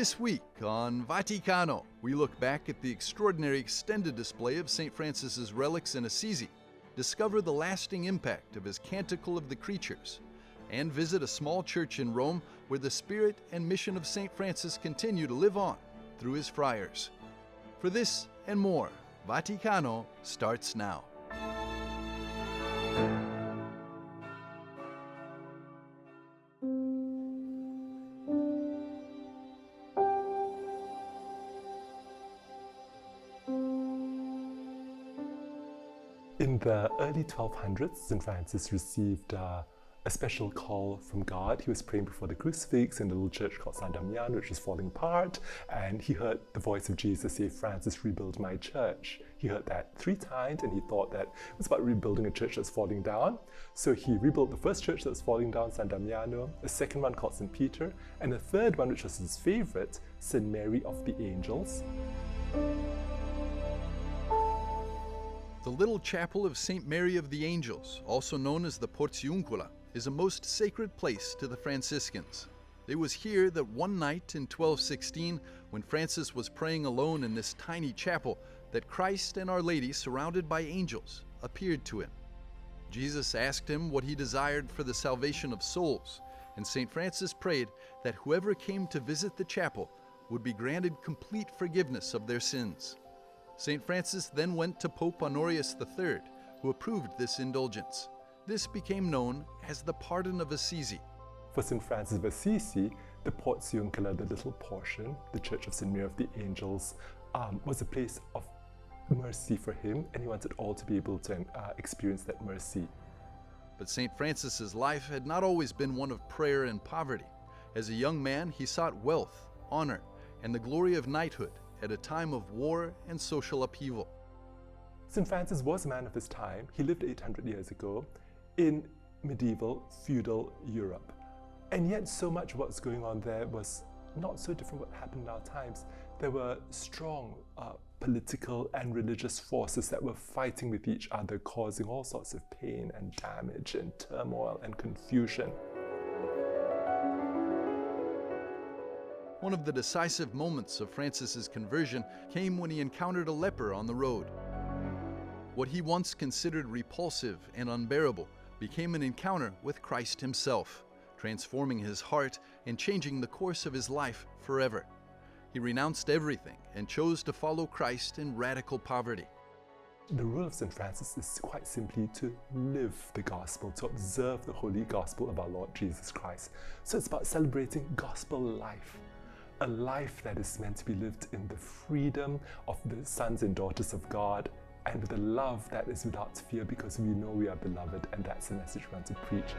This week on Vaticano, we look back at the extraordinary extended display of St. Francis's relics in Assisi, discover the lasting impact of his Canticle of the Creatures, and visit a small church in Rome where the spirit and mission of St. Francis continue to live on through his friars. For this and more, Vaticano starts now. In the early 1200s, St. Francis received a special call from God. He was praying before the crucifix in a little church called San Damiano, which was falling apart, and he heard the voice of Jesus say, "Francis, rebuild my church." He heard that 3 times, and he thought that it was about rebuilding a church that's falling down. So he rebuilt the first church that's falling down, San Damiano, a second one called St. Peter, and a third one, which was his favorite, St. Mary of the Angels. The little chapel of St. Mary of the Angels, also known as the Portiuncula, is a most sacred place to the Franciscans. It was here that one night in 1216, when Francis was praying alone in this tiny chapel, that Christ and Our Lady, surrounded by angels, appeared to him. Jesus asked him what he desired for the salvation of souls, and St. Francis prayed that whoever came to visit the chapel would be granted complete forgiveness of their sins. St. Francis then went to Pope Honorius III, who approved this indulgence. This became known as the Pardon of Assisi. For St. Francis of Assisi, the Portiuncula, the little portion, the Church of St. Mary of the Angels, was a place of mercy for him, and he wanted all to be able to experience that mercy. But St. Francis's life had not always been one of prayer and poverty. As a young man, he sought wealth, honor, and the glory of knighthood at a time of war and social upheaval. St. Francis was a man of his time. He lived 800 years ago in medieval feudal Europe. And yet so much of what's going on there was not so different from what happened in our times. There were strong political and religious forces that were fighting with each other, causing all sorts of pain and damage and turmoil and confusion. One of the decisive moments of Francis's conversion came when he encountered a leper on the road. What he once considered repulsive and unbearable became an encounter with Christ himself, transforming his heart and changing the course of his life forever. He renounced everything and chose to follow Christ in radical poverty. The role of St. Francis is quite simply to live the gospel, to observe the holy gospel of our Lord Jesus Christ. So it's about celebrating gospel life. A life that is meant to be lived in the freedom of the sons and daughters of God, and with a love that is without fear, because we know we are beloved, and that's the message we want to preach.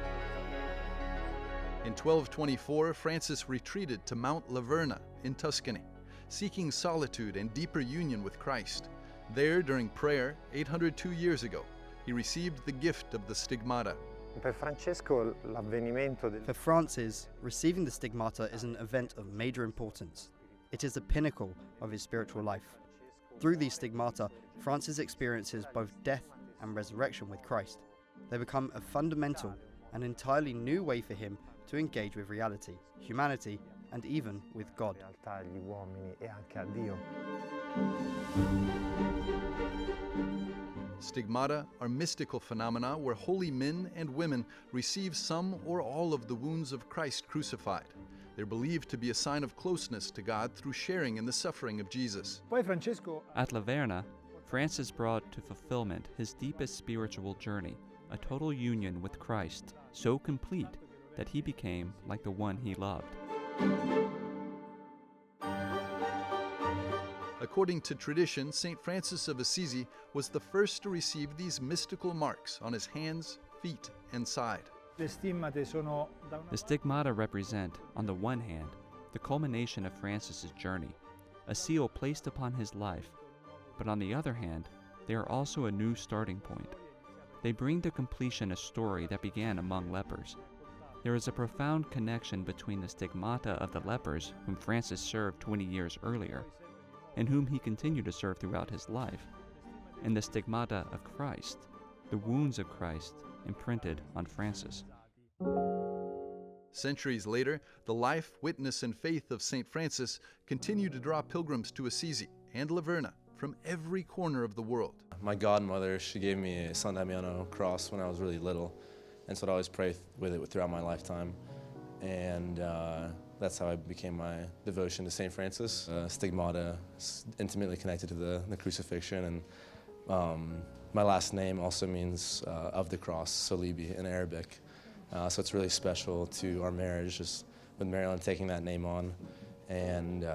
In 1224, Francis retreated to Mount Verna in Tuscany, seeking solitude and deeper union with Christ. There, during prayer, 802 years ago, he received the gift of the Stigmata. For Francis, receiving the Stigmata is an event of major importance. It is the pinnacle of his spiritual life. Through these Stigmata, Francis experiences both death and resurrection with Christ. They become a fundamental and entirely new way for him to engage with reality, humanity, and even with God. Stigmata are mystical phenomena where holy men and women receive some or all of the wounds of Christ crucified. They're believed to be a sign of closeness to God through sharing in the suffering of Jesus. At Verna, Francis brought to fulfillment his deepest spiritual journey, a total union with Christ, so complete that he became like the one he loved. According to tradition, St. Francis of Assisi was the first to receive these mystical marks on his hands, feet, and side. The Stigmata represent, on the one hand, the culmination of Francis's journey, a seal placed upon his life, but on the other hand, they are also a new starting point. They bring to completion a story that began among lepers. There is a profound connection between the Stigmata of the lepers, whom Francis served 20 years earlier, and whom he continued to serve throughout his life, and the Stigmata of Christ, the wounds of Christ imprinted on Francis. Centuries later, the life, witness, and faith of St. Francis continue to draw pilgrims to Assisi and Verna from every corner of the world. My godmother, she gave me a San Damiano cross when I was really little, and so I'd always pray with it throughout my lifetime. And that's how I became my devotion to St. Francis. Stigmata is intimately connected to the crucifixion, and my last name also means of the cross, Salibi in Arabic. So it's really special to our marriage, just with Marilyn taking that name on. And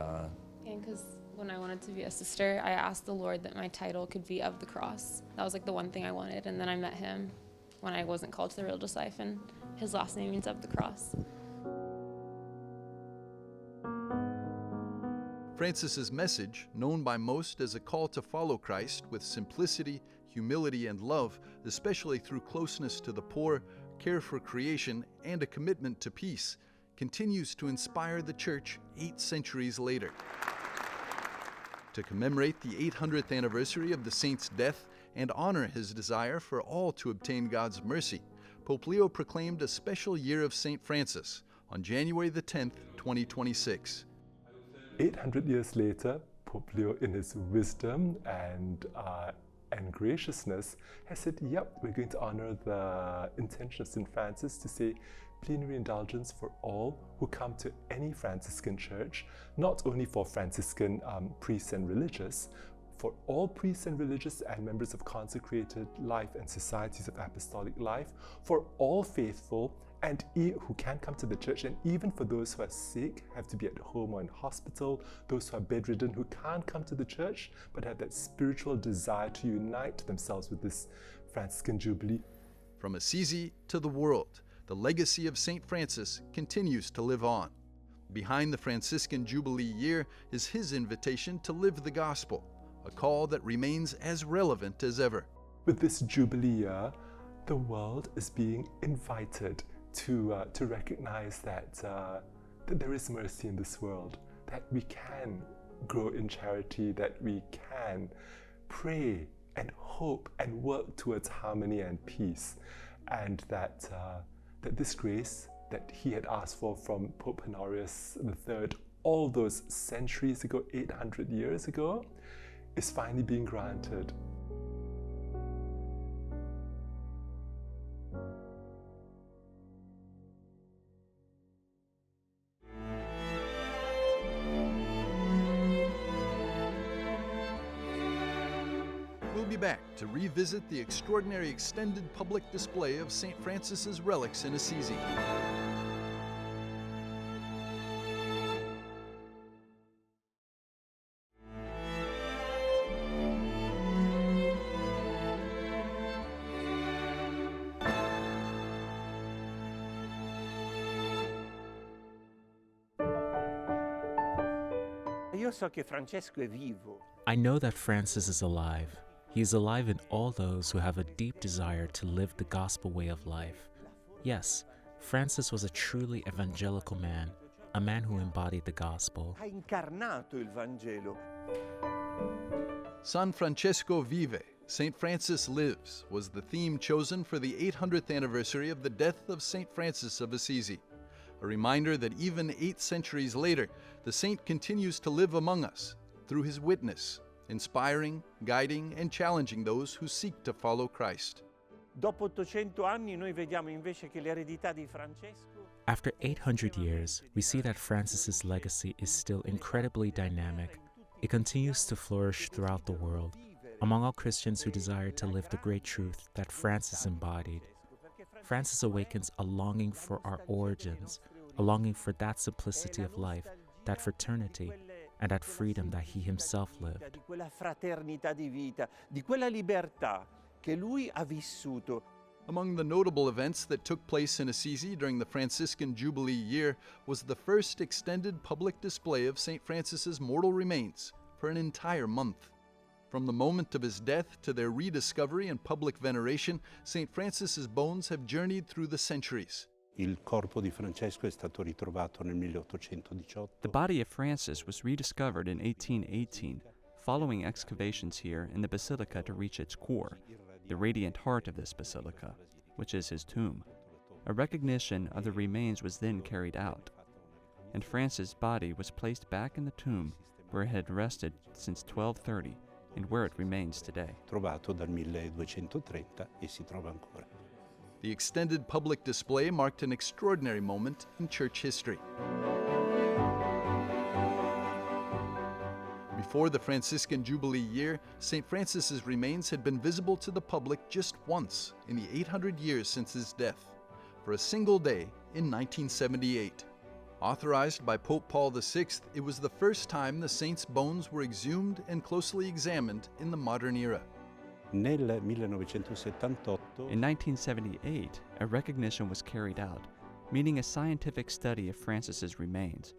because when I wanted to be a sister, I asked the Lord that my title could be of the cross. That was like the one thing I wanted, and then I met him when I wasn't called to the religious life, and his last name means of the cross. Francis's message, known by most as a call to follow Christ with simplicity, humility, and love, especially through closeness to the poor, care for creation, and a commitment to peace, continues to inspire the Church 8 centuries later. To commemorate the 800th anniversary of the saint's death and honor his desire for all to obtain God's mercy, Pope Leo proclaimed a special year of St. Francis on January the 10th, 2026. 800 years later, Pope Leo, in his wisdom and graciousness, has said, yep, we're going to honor the intention of St. Francis to say plenary indulgence for all who come to any Franciscan church, not only for Franciscan priests and religious, for all priests and religious and members of consecrated life and societies of apostolic life, for all faithful and who can't come to the church, and even for those who are sick, have to be at home or in hospital, those who are bedridden, who can't come to the church, but have that spiritual desire to unite themselves with this Franciscan Jubilee. From Assisi to the world, the legacy of St. Francis continues to live on. Behind the Franciscan Jubilee year is his invitation to live the gospel, a call that remains as relevant as ever. With this Jubilee year, the world is being invited to recognize that there is mercy in this world, that we can grow in charity, that we can pray and hope and work towards harmony and peace, and that this grace that he had asked for from Pope Honorius III all those centuries ago, 800 years ago, is finally being granted. We'll be back to revisit the extraordinary extended public display of St. Francis's relics in Assisi. I know that Francis is alive. He is alive in all those who have a deep desire to live the gospel way of life. Yes, Francis was a truly evangelical man, a man who embodied the gospel. San Francesco Vive, St. Francis Lives, was the theme chosen for the 800th anniversary of the death of St. Francis of Assisi. A reminder that even 8 centuries later, the saint continues to live among us through his witness, inspiring, guiding, and challenging those who seek to follow Christ. After 800 years, we see that Francis's legacy is still incredibly dynamic. It continues to flourish throughout the world, among all Christians who desire to live the great truth that Francis embodied. Francis awakens a longing for our origins, a longing for that simplicity of life, that fraternity, and that freedom that he himself lived. Among the notable events that took place in Assisi during the Franciscan Jubilee year was the first extended public display of St. Francis's mortal remains for an entire month. From the moment of his death to their rediscovery and public veneration, St. Francis's bones have journeyed through the centuries. Il corpo di Francesco è stato ritrovato nel 1818. The body of Francis was rediscovered in 1818, following excavations here in the basilica to reach its core, the radiant heart of this basilica, which is his tomb. A recognition of the remains was then carried out, and Francis' body was placed back in the tomb where it had rested since 1230 and where it remains today. Trovato dal 1230 e si trova ancora. The extended public display marked an extraordinary moment in church history. Before the Franciscan Jubilee year, St. Francis's remains had been visible to the public just once in the 800 years since his death, for a single day in 1978. Authorized by Pope Paul VI, it was the first time the saint's bones were exhumed and closely examined in the modern era. Nel 1978, In 1978, a recognition was carried out, meaning a scientific study of Francis's remains.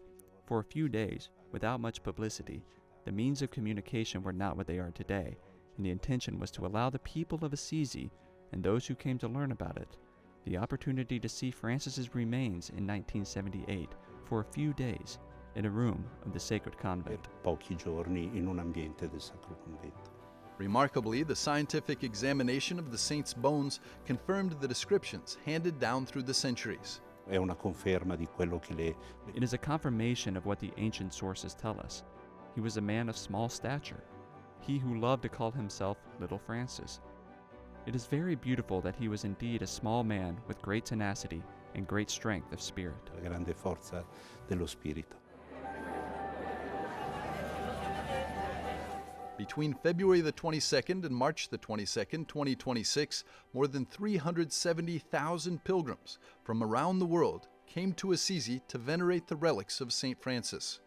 For a few days, without much publicity, the means of communication were not what they are today, and the intention was to allow the people of Assisi, and those who came to learn about it, the opportunity to see Francis's remains in 1978 for a few days in a room of the Sacred per Convent. pochi giorni in un ambiente del Sacro Convento. Remarkably, the scientific examination of the saint's bones confirmed the descriptions handed down through the centuries. È una conferma di quello che It is a confirmation of what the ancient sources tell us. He was a man of small stature, he who loved to call himself Little Francis. It is very beautiful that he was indeed a small man with great tenacity and great strength of spirit. la grande forza dello spirito. Between February the 22nd and March the 22nd, 2026, more than 370,000 pilgrims from around the world came to Assisi to venerate the relics of St. Francis.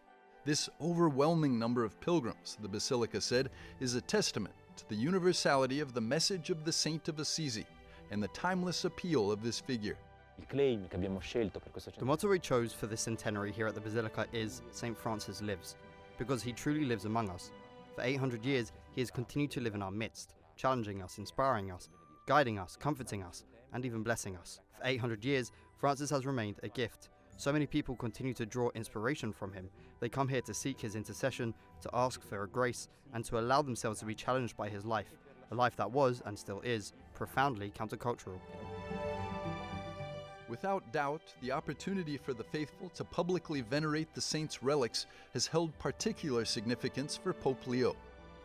This overwhelming number of pilgrims, the Basilica said, is a testament to the universality of the message of the Saint of Assisi and the timeless appeal of this figure. The motto we chose for this centenary here at the Basilica is St. Francis lives, because he truly lives among us. For 800 years, he has continued to live in our midst, challenging us, inspiring us, guiding us, comforting us, and even blessing us. For 800 years, Francis has remained a gift. So many people continue to draw inspiration from him. They come here to seek his intercession, to ask for a grace, and to allow themselves to be challenged by his life, a life that was, and still is, profoundly countercultural. Without doubt, the opportunity for the faithful to publicly venerate the saint's relics has held particular significance for Pope Leo.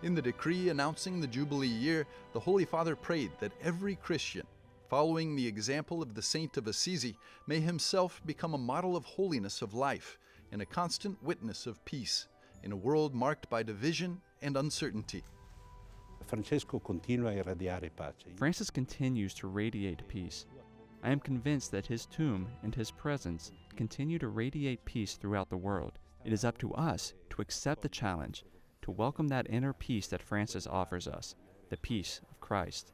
In the decree announcing the Jubilee year, the Holy Father prayed that every Christian, following the example of the Saint of Assisi, may himself become a model of holiness of life and a constant witness of peace in a world marked by division and uncertainty. Francesco continua a irradiare pace. Francis continues to radiate peace. I am convinced that his tomb and his presence continue to radiate peace throughout the world. It is up to us to accept the challenge, to welcome that inner peace that Francis offers us, the peace of Christ.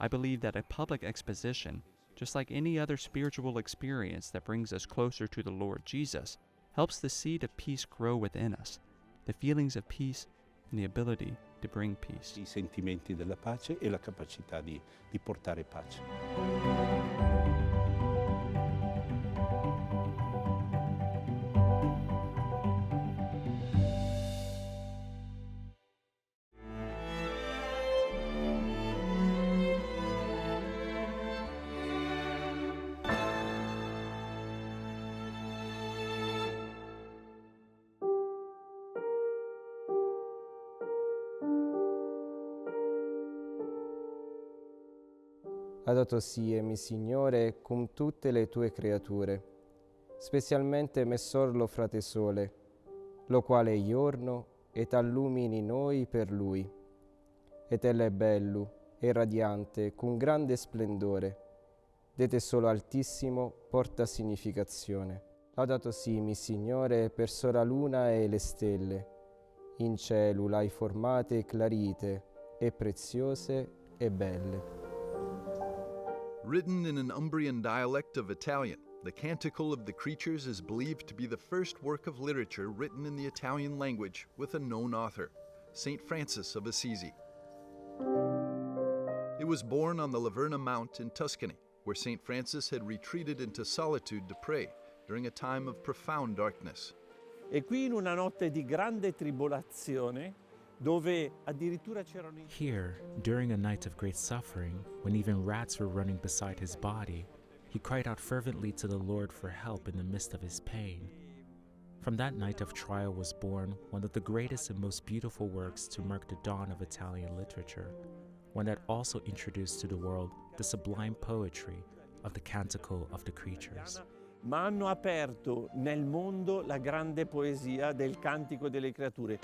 I believe that a public exposition, just like any other spiritual experience that brings us closer to the Lord Jesus, helps the seed of peace grow within us, the feelings of peace and the ability to bring peace. I sentimenti della pace e la capacità di portare pace. Laudato sia, mi Signore, con tutte le tue creature, specialmente Messor lo frate Sole, lo quale è giorno et allumini noi per lui. Et elle è bello e radiante, con grande splendore, de te solo altissimo porta significazione. Laudato sia, mi Signore, per sora luna e le stelle, in cielo l'hai formate clarite, e preziose e belle. Written in an Umbrian dialect of Italian, the Canticle of the Creatures is believed to be the first work of literature written in the Italian language with a known author, St. Francis of Assisi. It was born on the Verna Mount in Tuscany, where St. Francis had retreated into solitude to pray during a time of profound darkness. E qui in una notte di grande tribolazione, dove addirittura c'erano Here, during a night of great suffering, when even rats were running beside his body, He cried out fervently to the Lord for help in the midst of his pain. From that night of trial was born one of the greatest and most beautiful works to mark the dawn of Italian literature, one that also introduced to the world the sublime poetry of the Canticle of the Creatures. Ma hanno aperto nel mondo la grande poesia del Cantico delle Creature.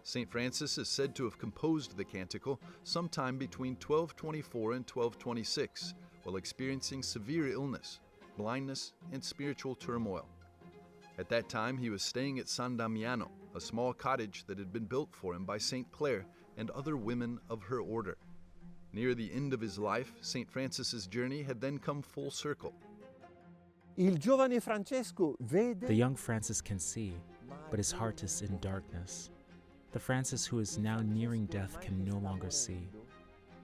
St. Francis is said to have composed the Canticle sometime between 1224 and 1226, while experiencing severe illness, blindness, and spiritual turmoil. At that time, he was staying at San Damiano, a small cottage that had been built for him by St. Clare and other women of her order. Near the end of his life, St. Francis's journey had then come full circle. Il giovane Francesco vede. The young Francis can see, but his heart is in darkness. The Francis who is now nearing death can no longer see.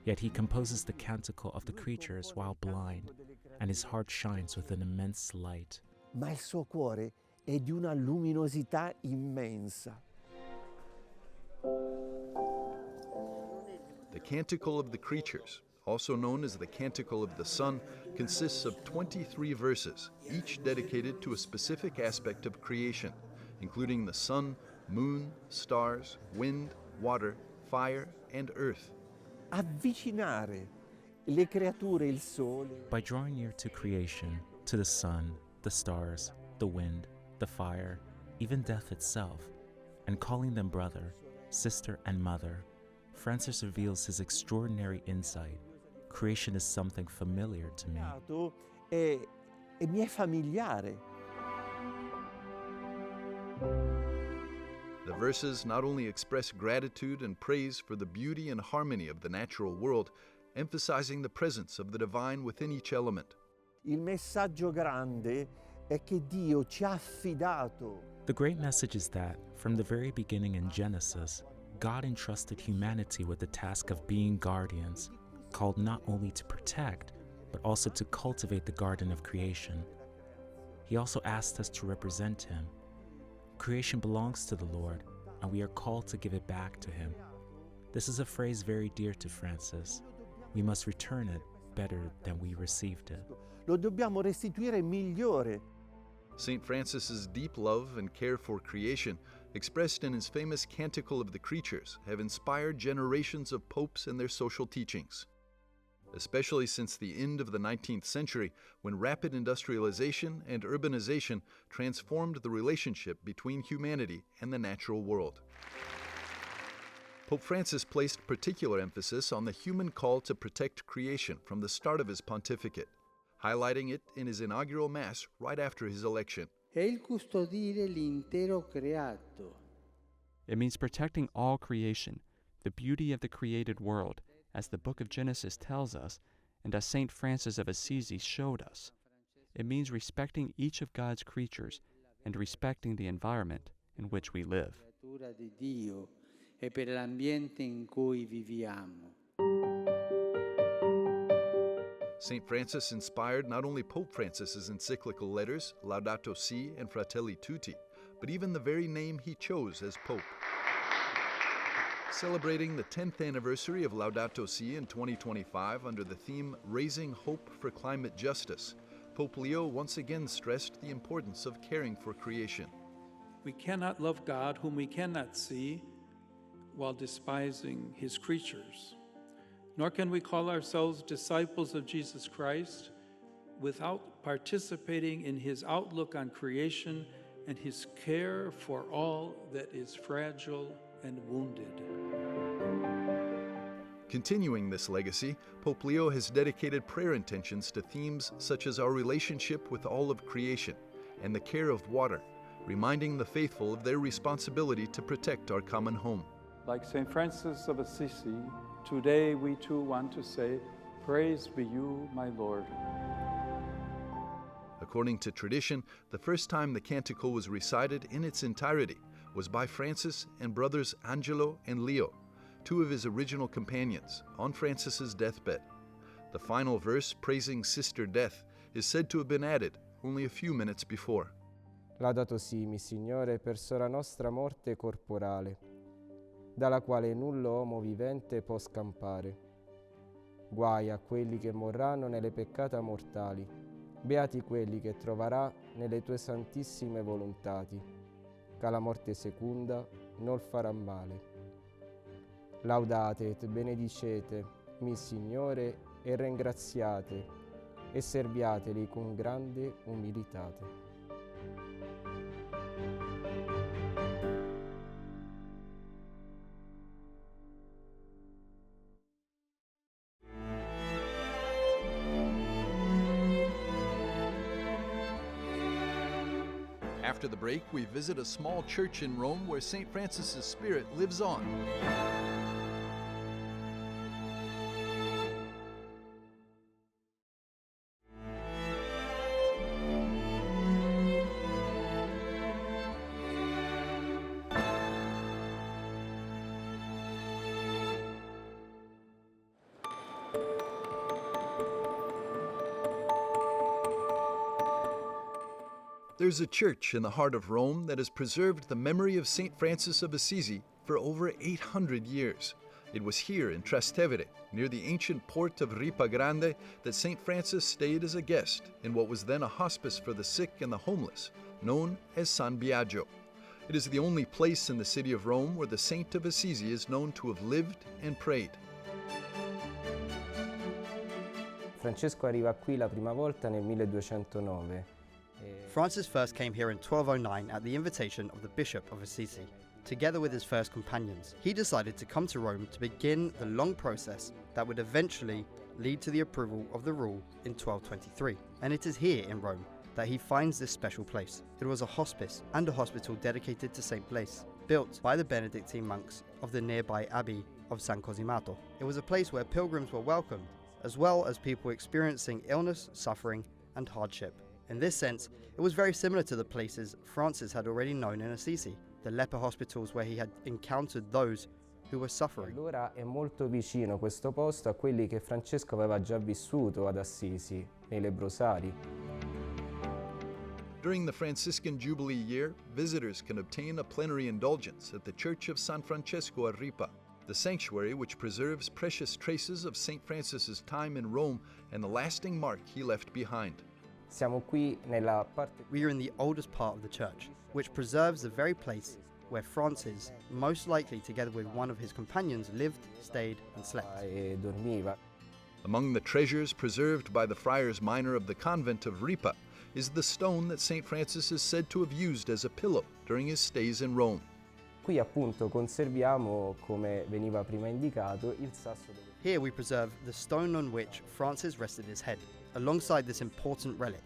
Yet he composes the Canticle of the Creatures while blind, and his heart shines with an immense light. Ma il suo cuore è di una luminosità immensa. The Canticle of the Creatures, also known as the Canticle of the Sun, consists of 23 verses, each dedicated to a specific aspect of creation, including the sun, moon, stars, wind, water, fire, and earth. Avvicinare le creature, il sole. By drawing near to creation, to the sun, the stars, the wind, the fire, even death itself, and calling them brother, sister, and mother, Francis reveals his extraordinary insight. Creation is something familiar to me. E mi è familiare. The verses not only express gratitude and praise for the beauty and harmony of the natural world, emphasizing the presence of the divine within each element. Il messaggio grande è che Dio ci ha affidato. The great message is that, from the very beginning in Genesis, God entrusted humanity with the task of being guardians, called not only to protect, but also to cultivate the garden of creation. He also asked us to represent Him. Creation belongs to the Lord, and we are called to give it back to Him. This is a phrase very dear to Francis. We must return it better than we received it. Lo dobbiamo restituire migliore. St. Francis's deep love and care for creation, expressed in his famous Canticle of the Creatures, have inspired generations of popes and their social teachings. Especially since the end of the 19th century, when rapid industrialization and urbanization transformed the relationship between humanity and the natural world. Pope Francis placed particular emphasis on the human call to protect creation from the start of his pontificate, highlighting it in his inaugural Mass right after his election. È il custodire l'intero creato. It means protecting all creation, the beauty of the created world, as the book of Genesis tells us, and as St. Francis of Assisi showed us. It means respecting each of God's creatures and respecting the environment in which we live. Di Dio e per l'ambiente in cui viviamo. St. Francis inspired not only Pope Francis's encyclical letters, Laudato Si and Fratelli Tutti, but even the very name he chose as Pope. Celebrating the 10th anniversary of Laudato Si in 2025 under the theme Raising Hope for Climate Justice, Pope Leo once again stressed the importance of caring for creation. We cannot love God whom we cannot see while despising His creatures. Nor can we call ourselves disciples of Jesus Christ without participating in His outlook on creation and His care for all that is fragile and wounded. Continuing this legacy, Pope Leo has dedicated prayer intentions to themes such as our relationship with all of creation and the care of water, reminding the faithful of their responsibility to protect our common home. Like St. Francis of Assisi, today we too want to say, "Praise be you, my Lord." According to tradition, the first time the Canticle was recited in its entirety was by Francis and brothers Angelo and Leo, two of his original companions, on Francis's deathbed. The final verse, praising Sister Death, is said to have been added only a few minutes before. Laudato si, mi Signore, per sora nostra morte corporale, dalla quale nullo uomo vivente può scampare. Guai a quelli che morranno nelle peccata mortali. Beati quelli che troverà nelle tue santissime volontati. Che la morte secunda non farà male. Laudate et benedicete mi Signore e ringraziate e serviateli con grande umilitate. After the break, we visit a small church in Rome where St. Francis's spirit lives on. There's a church in the heart of Rome that has preserved the memory of St. Francis of Assisi for over 800 years. It was here in Trastevere, near the ancient port of Ripa Grande, that St. Francis stayed as a guest in what was then a hospice for the sick and the homeless, known as San Biagio. It is the only place in the city of Rome where the Saint of Assisi is known to have lived and prayed. Francesco arriva qui la prima volta nel 1209. Francis first came here in 1209 at the invitation of the Bishop of Assisi. Together with his first companions, he decided to come to Rome to begin the long process that would eventually lead to the approval of the rule in 1223. And it is here in Rome that he finds this special place. It was a hospice and a hospital dedicated to St. Blaise, built by the Benedictine monks of the nearby abbey of San Cosimato. It was a place where pilgrims were welcomed, as well as people experiencing illness, suffering, and hardship. In this sense, it was very similar to the places Francis had already known in Assisi, the leper hospitals where he had encountered those who were suffering. Allora è molto vicino questo posto a quelli che Francesco aveva già vissuto ad Assisi, nei lebrosari. During the Franciscan Jubilee year, visitors can obtain a plenary indulgence at the Church of San Francesco a Ripa, the sanctuary which preserves precious traces of St. Francis's time in Rome and the lasting mark he left behind. Siamo qui nella parte. We are in the oldest part of the church, which preserves the very place where Francis, most likely together with one of his companions, lived, stayed, and slept. E dormiva. Among the treasures preserved by the friars minor of the convent of Ripa is the stone that St. Francis is said to have used as a pillow during his stays in Rome. Qui appunto conserviamo, come veniva prima indicato, il sasso dove... Here we preserve the stone on which Francis rested his head. Alongside this important relic,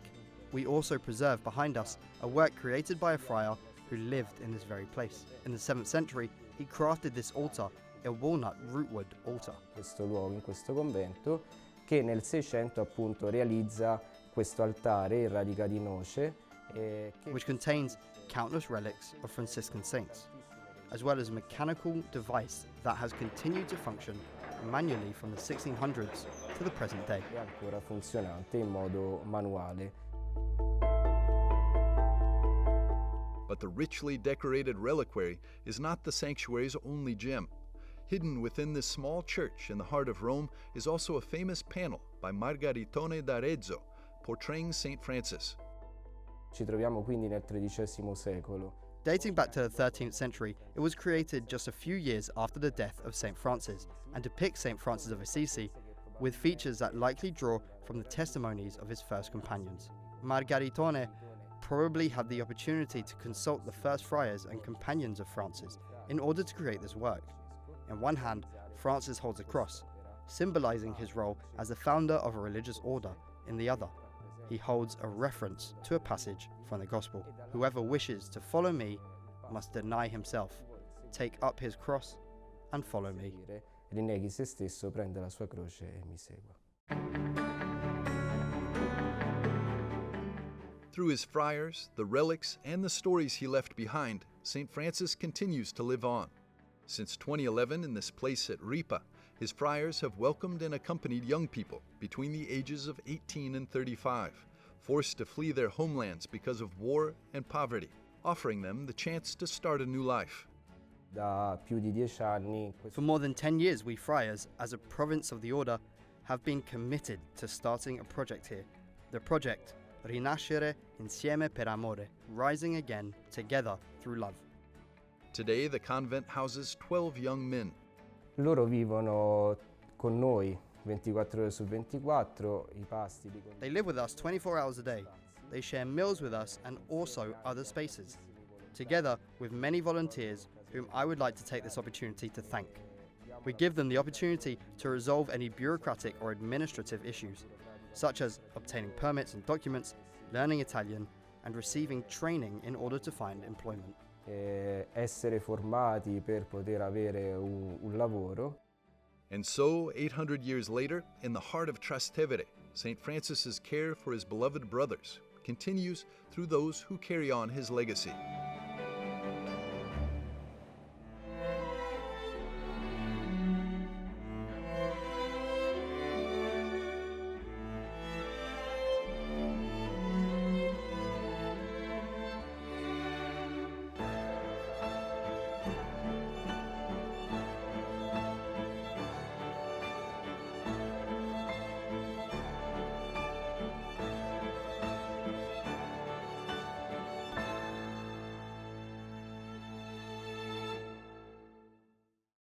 we also preserve behind us a work created by a friar who lived in this very place. In the 7th century, he crafted this altar, a walnut rootwood altar. Questo luogo, in questo convento, che nel 600 appunto realizza questo altare in radica di noce, which contains countless relics of Franciscan saints, as well as a mechanical device that has continued to function manually from the 1600s to the present day. È ancora funzionante in modo manuale. But the richly decorated reliquary is not the sanctuary's only gem. Hidden within this small church in the heart of Rome is also a famous panel by Margaritone d'Arezzo portraying St. Francis. Ci troviamo quindi nel XIII secolo. Dating back to the 13th century, it was created just a few years after the death of St. Francis and depicts St. Francis of Assisi with features that likely draw from the testimonies of his first companions. Margaritone probably had the opportunity to consult the first friars and companions of Francis in order to create this work. In one hand, Francis holds a cross, symbolizing his role as the founder of a religious order. In the other, he holds a reference to a passage from the Gospel. Whoever wishes to follow me must deny himself, take up his cross, and follow me. Rinneghi se stesso, prende la sua croce e mi segua. Through his friars, the relics, and the stories he left behind, St. Francis continues to live on. Since 2011, in this place at Ripa, his friars have welcomed and accompanied young people between the ages of 18 and 35, forced to flee their homelands because of war and poverty, offering them the chance to start a new life. Da più di 10 anni. For more than 10 years, we friars, as a province of the order, have been committed to starting a project here, the project Rinascere insieme per amore, rising again together through love. Today, the convent houses 12 young men. Loro vivono con noi 24 ore su 24, I pasti li They live with us 24 hours a day. They share meals with us and also other spaces, together with many volunteers whom I would like to take this opportunity to thank. We give them the opportunity to resolve any bureaucratic or administrative issues, such as obtaining permits and documents, learning Italian, and receiving training in order to find employment. essere formati per poter avere un lavoro. And so, 800 years later, in the heart of Trastevere, St. Francis's care for his beloved brothers continues through those who carry on his legacy.